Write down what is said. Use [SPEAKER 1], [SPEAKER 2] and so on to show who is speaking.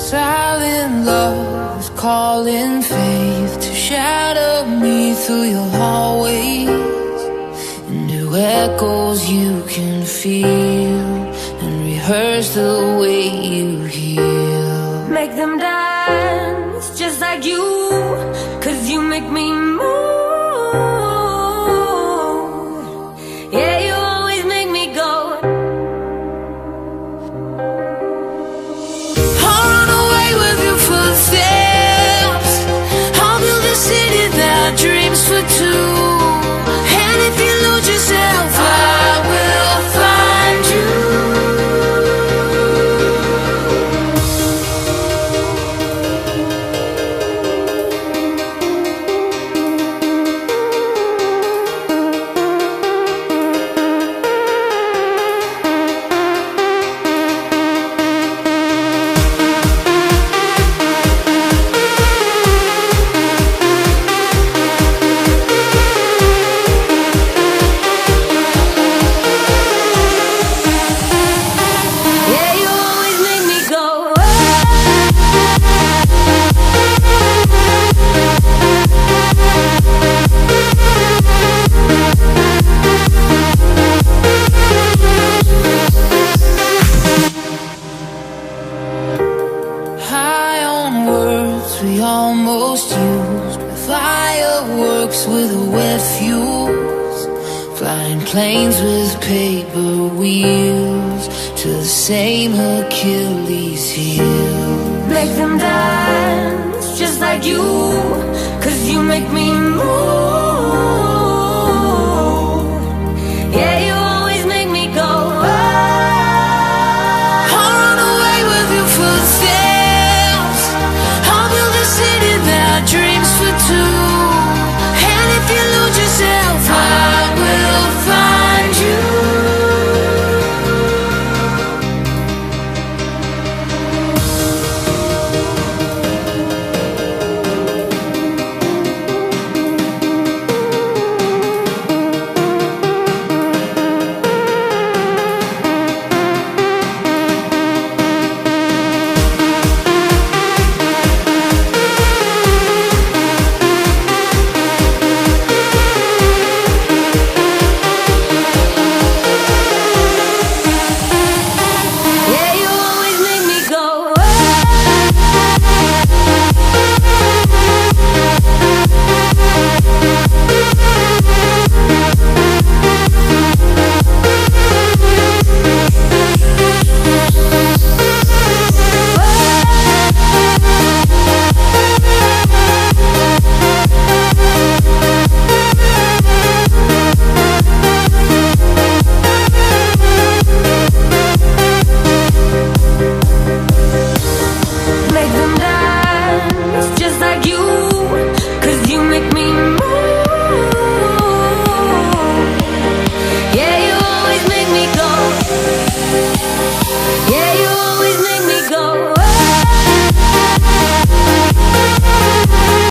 [SPEAKER 1] Silent love is calling faith to shadow me through your hallways, into echoes you can feel, and rehearse the way you heal.
[SPEAKER 2] Make them dance just like you, 'cause you make me move. Yeah, you always make me go.
[SPEAKER 1] I'll run away with your footsteps. I'll build a city that dreams for two. And if you lose yourself, I will find you. We almost used fireworks with wet fuse, flying planes with paper wheels to the same Achilles heel.
[SPEAKER 2] Make them dance just like you, 'cause you make me move.